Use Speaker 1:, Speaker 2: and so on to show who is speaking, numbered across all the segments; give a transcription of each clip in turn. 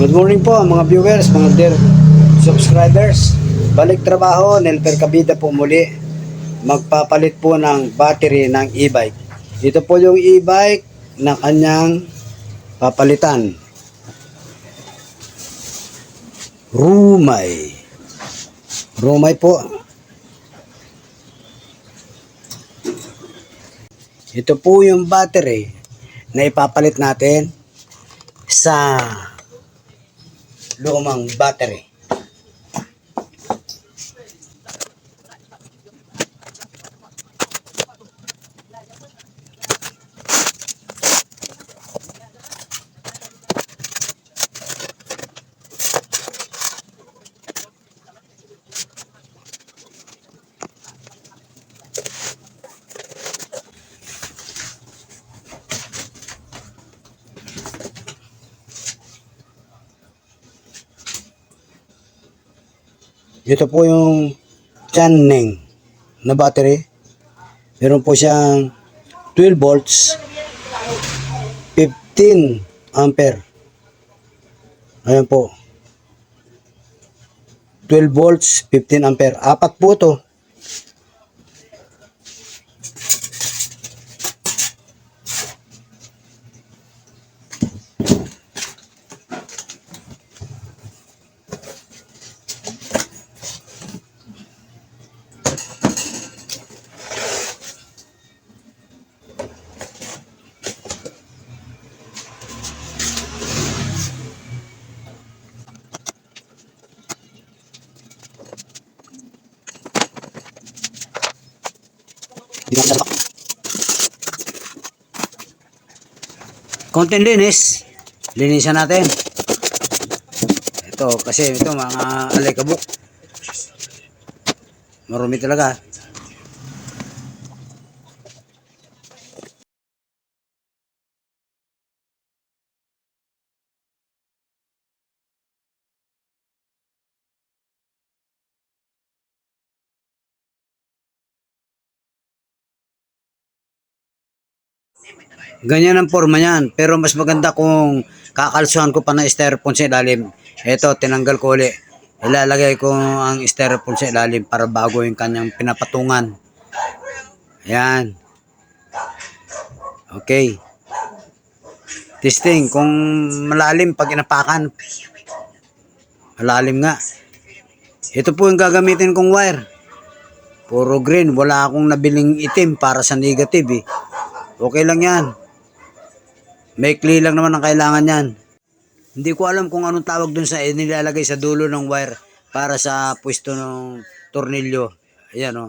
Speaker 1: Good morning po mga viewers, mga dear subscribers. Balik trabaho, Nelper Kabida po muli. Magpapalit po ng battery ng e-bike. Ito po yung e-bike na kanyang papalitan. Rumay. Rumay po. Ito po yung battery na ipapalit natin sa lumang battery. Ito po yung Channing na battery. Meron po siyang 12 volts, 15 ampere. Ayan po. 12 volts, 15 ampere. Apat po to. Konting linis. Linisan natin. Ito, kasi ito mga alikabok. Marumi talaga. Ganyan ang forma niyan. Pero mas maganda kung kakalsuhan ko pa ng styrofoam sa ilalim. Ito, tinanggal ko ulit. Ilalagay ko ang styrofoam sa ilalim para bago yung kanyang pinapatungan. Ayan. Okay. Testing. Kung malalim pag inapakan. Malalim nga. Ito po yung gagamitin kong wire. Puro green. Wala akong nabiling itim para sa negative eh. Okay lang yan. Maikli lang naman ang kailangan yan. Hindi ko alam kung anong tawag dun sa nilalagay sa dulo ng wire para sa pwesto ng tornilyo. Ayan o.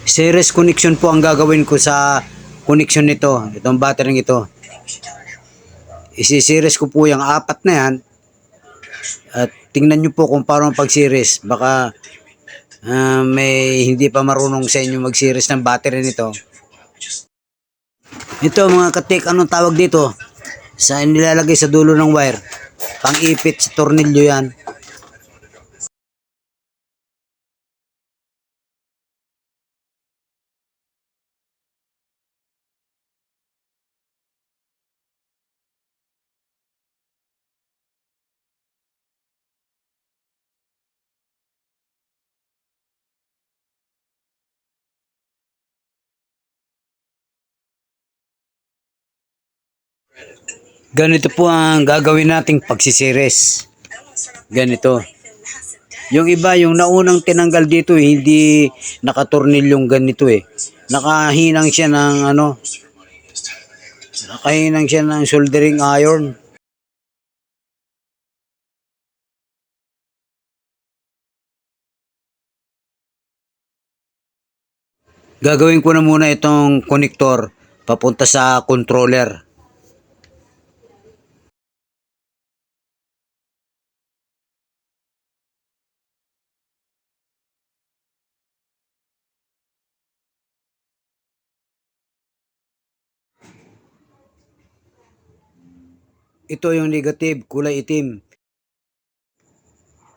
Speaker 1: Series connection po ang gagawin ko sa connection nito. Itong battery ito. Isi-series ko po yung apat na yan. At tingnan nyo po kung paano pag-series. Baka may hindi pa marunong sa inyo mag-series ng battery nito. Ito mga katik, anong tawag dito? Sa nilalagay sa dulo ng wire. Pang-ipit sa tornilyo yan. Ganito po ang gagawin nating pagsisiris. Ganito. Yung iba, yung naunang tinanggal dito, hindi nakatornilyong ganito eh. Nakahinang siya ng nakahinang siya ng soldering iron. Gagawin ko na muna itong connector papunta sa controller. Ito yung negative, kulay itim.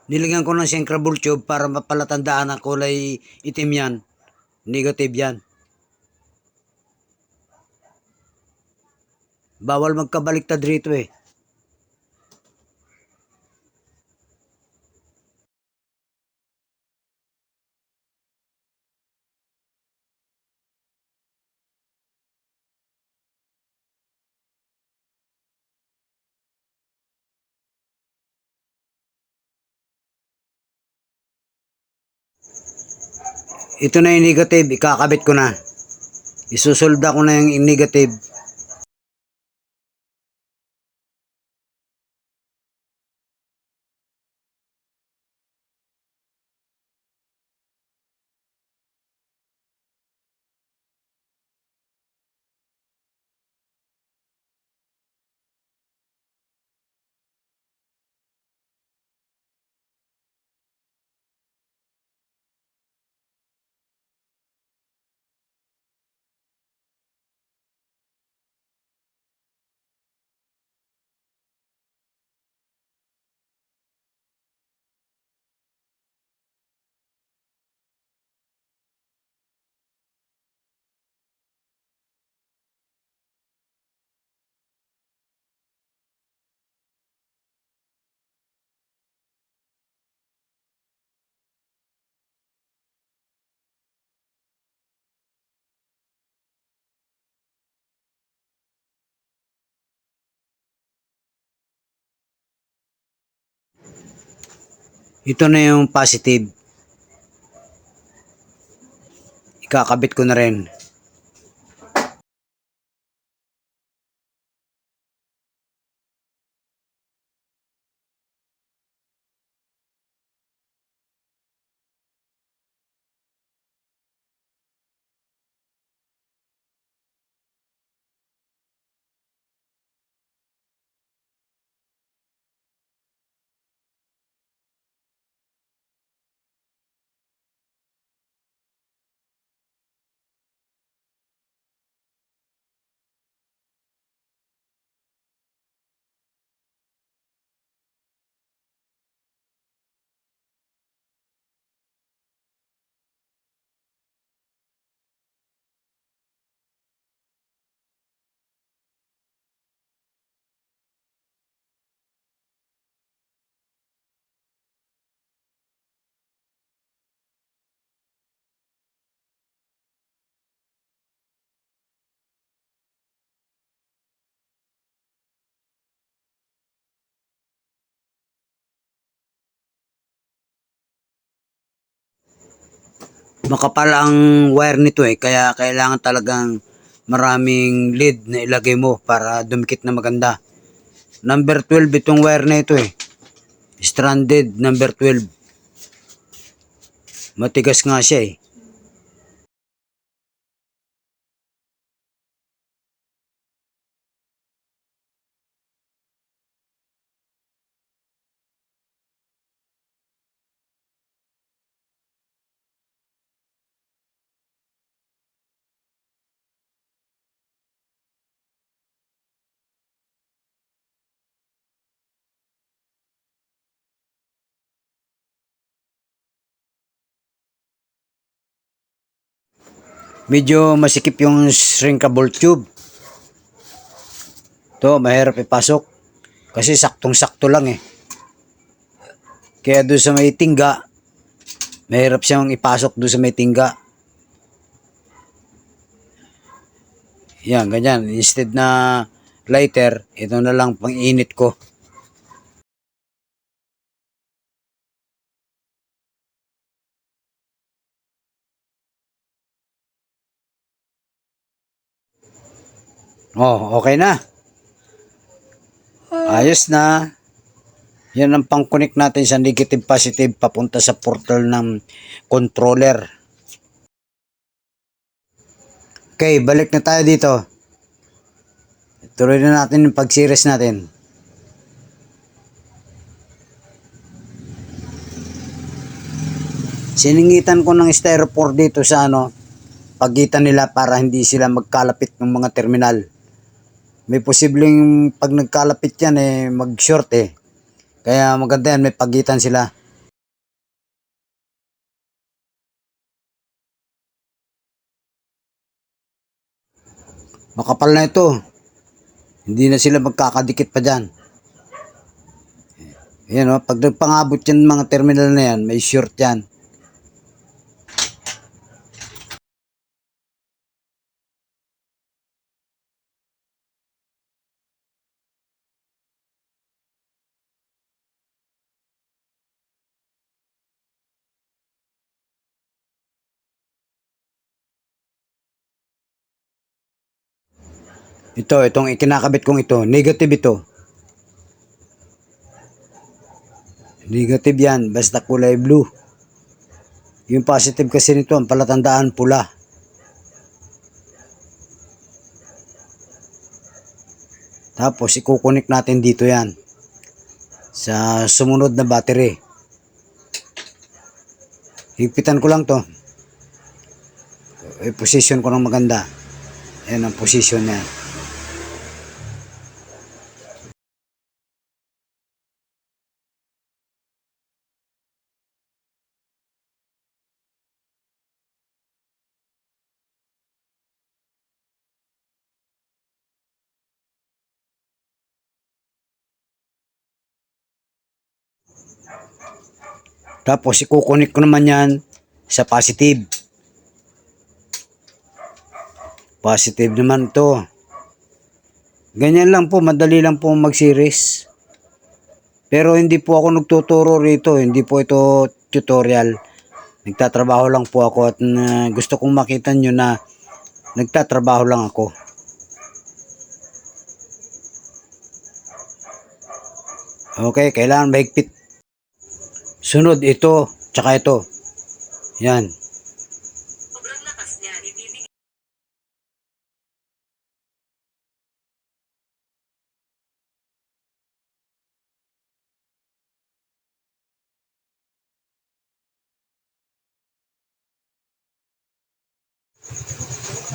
Speaker 1: Nilagyan ko ng syncrable tube para mapalatandaan na kulay itim yan. Negative yan. Bawal magkabaliktad rito eh. Ito na yung negative, ikakabit ko na. Isusolda ko na yung negative. Ito na yung positive. Ikakabit ko na rin. Makapal ang wire nito eh, kaya kailangan talagang maraming lead na ilagay mo para dumikit na maganda. Number 12 itong wire na ito eh. Stranded number 12. Matigas nga siya eh. Medyo masikip yung shrinkable tube. To, mahirap ipasok. Kasi saktong-sakto lang eh. Kaya doon sa may tingga, mahirap siyang ipasok doon sa may tingga. Yan, ganyan. Instead na lighter, ito na lang pang init ko. Oh, okay na. Ayos na. Yan ang pang-connect natin sa negative positive papunta sa portal ng controller. Okay, balik na tayo dito. Tuloy na natin yung pag-series natin. Siningitan ko ng styrofoam dito sa pagitan nila para hindi sila magkalapit ng mga terminal. May posibleng pag nagkalapit yan mag-short eh. Kaya maganda yan, may pagitan sila. Makapal na ito. Hindi na sila magkakadikit pa dyan. Ayan o, pag nagpangabot yan mga terminal na yan, may short yan. Itong ikinakabit kong ito, negative ito. Negative yan, basta kulay blue. Yung positive kasi nito, ang palatandaan pula. Tapos ikukunik natin dito yan sa sumunod na battery. Higpitan ko lang to. I-position ko ng maganda. Ayan ang position niya. Tapos ikukunik ko naman yan sa positive. Positive naman to. Ganyan lang po, madali lang po mag-series. Pero hindi po ako nagtuturo rito, hindi po ito tutorial. Nagtatrabaho lang po ako at gusto kong makita nyo na nagtatrabaho lang ako. Okay, kailangan mahigpit. Sunod ito, tsaka ito. Yan.
Speaker 2: Sobrang lakas niya, ibibigay.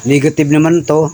Speaker 1: Negative naman to.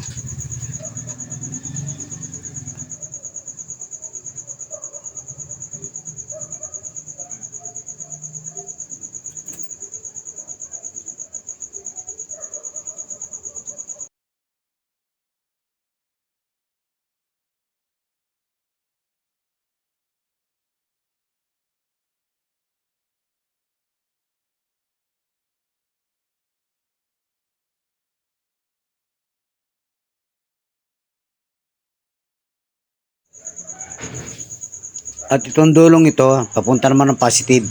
Speaker 1: At itong dulong ito, papunta naman ng positive.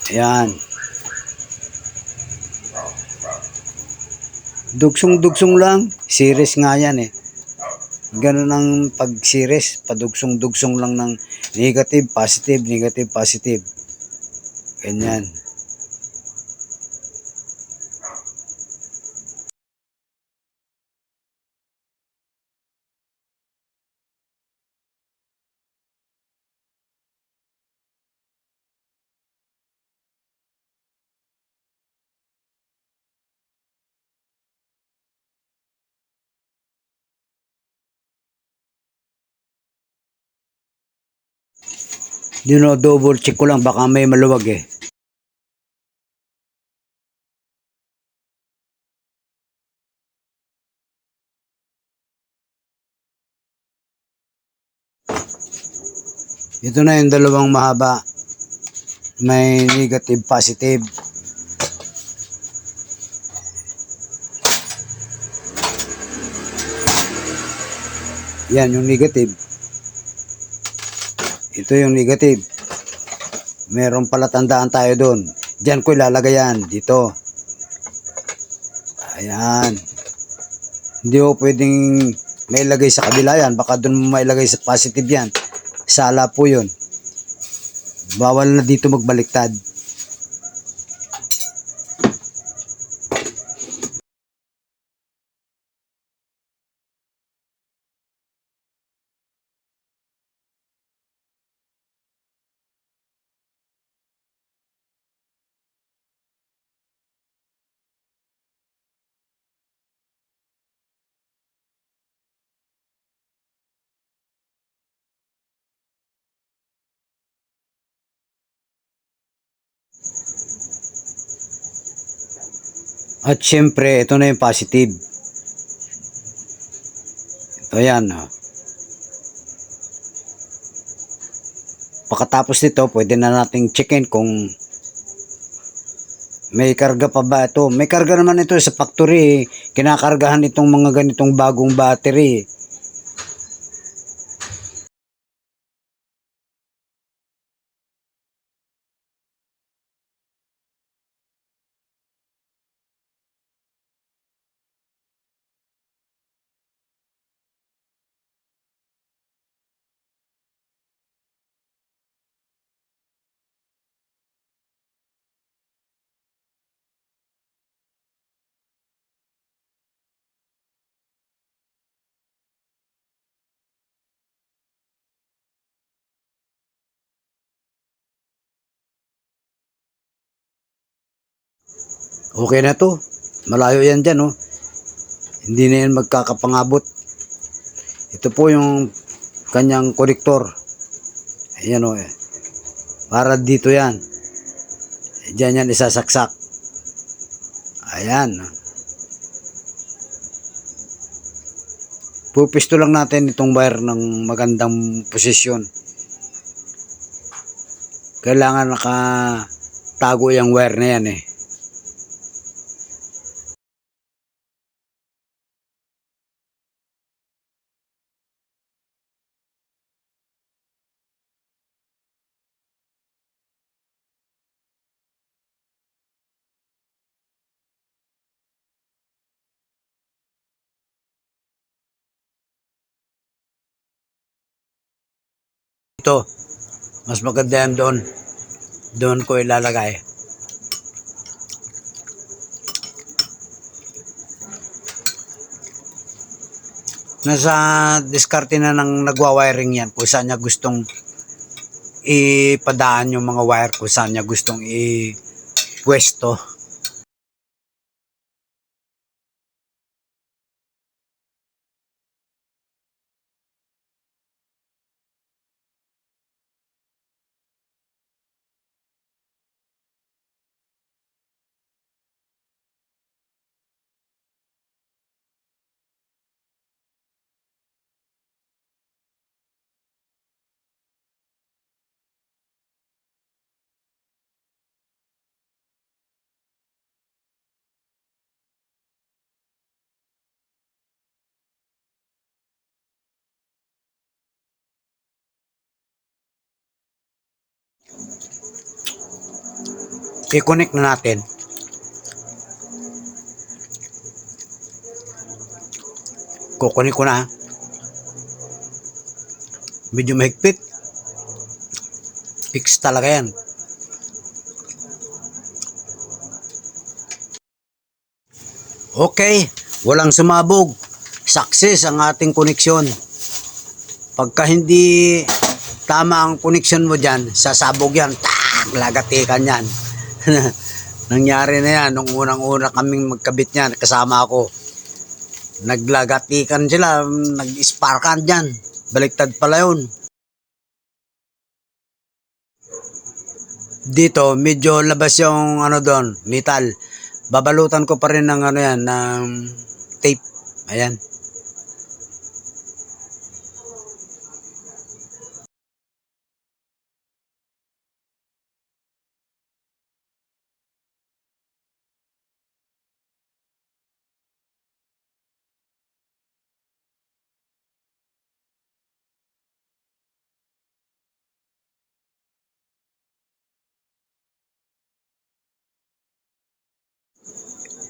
Speaker 1: Ayan. Dugsong-dugsong lang. Series nga yan eh. Ganun ang pag-series. Padugsong-dugsong lang ng negative, positive, negative, positive. Ganyan. Double check ko lang, baka may maluwag eh. Ito na yung dalawang mahaba. May negative, positive. Yan yung negative. Ito yung negative. Meron pala tandaan tayo doon. Diyan ko ilalagay yan. Dito. Ayan. Hindi ko pwedeng mailagay sa kabila yan. Baka doon mo mailagay sa positive yan. Sala po yun. Bawal na dito magbaliktad. At syempre, ito na yung positive. Ayan. Pagkatapos nito, pwede na nating checkin kung may karga pa ba ito. May karga naman ito sa factory. Kinakargahan itong mga ganitong bagong battery. Okay na to. Malayo yan dyan, oh. Hindi na yan magkakapangabot. Ito po yung kanyang konektor. Ayan, oh. Para dito yan. Diyan yan isasaksak. Ayan. Pupisto lang natin itong wire ng magandang posisyon. Kailangan nakatago yung wire na yan, eh. Ito, mas maganda yan doon. Doon ko ilalagay. Nasa diskarte na ng nagwa-wiring yan kung saan niya gustong ipadaan yung mga wire, kung saan niya gustong ipwesto. I-connect na natin. Kukunin ko na. Medyo mahigpit. Fix talaga yan. Okay, walang sumabog. Success ang ating koneksyon. Pagka hindi tama ang koneksyon mo dyan, sasabog yan. Tak! Lagatikan yan. Nangyari na yan nung unang-una kaming magkabit niyan, kasama ako. Naglagatikan sila, nag-sparkan dyan. Baliktad pala yun. Dito, medyo labas yung doon, metal. Babalutan ko pa rin ng yan, ng tape. Ayan.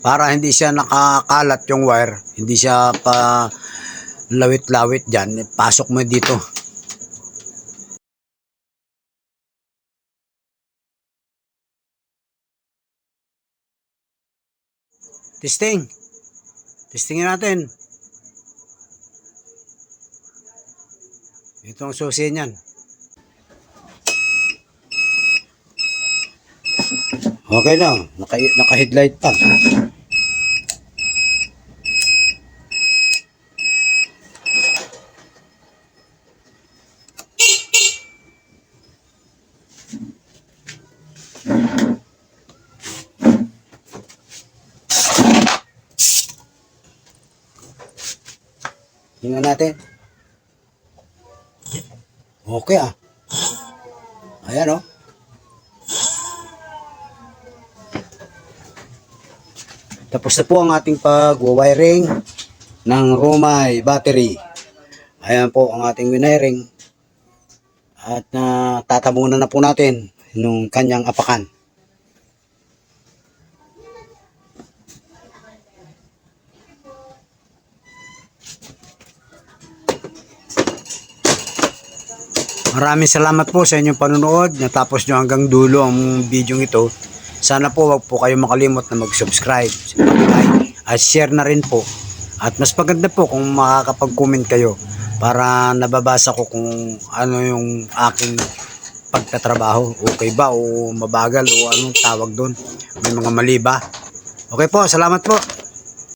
Speaker 1: Para hindi siya nakakalat yung wire, hindi siya pa lawit-lawit dyan, pasok mo dito. Testing. Testingin natin. Ito ang susi niyan. Okay na, naka-headlight pa. Tingnan natin. Okay ah. Ayan oh. Tapos na po ang ating pag-wiring ng Romay battery. Ayan po ang ating wiring. At tatabunan na po natin nung kanyang apakan. Maraming salamat po sa inyong panonood. Natapos nyo hanggang dulo ang video ito. Sana po wag po kayo makalimot na mag-subscribe, like, at share na rin po. At mas maganda po kung makakapag-comment kayo para nababasa ko kung ano yung aking pagtatrabaho. Okay ba o mabagal o anong tawag doon? May mga mali ba? Okay po, salamat po.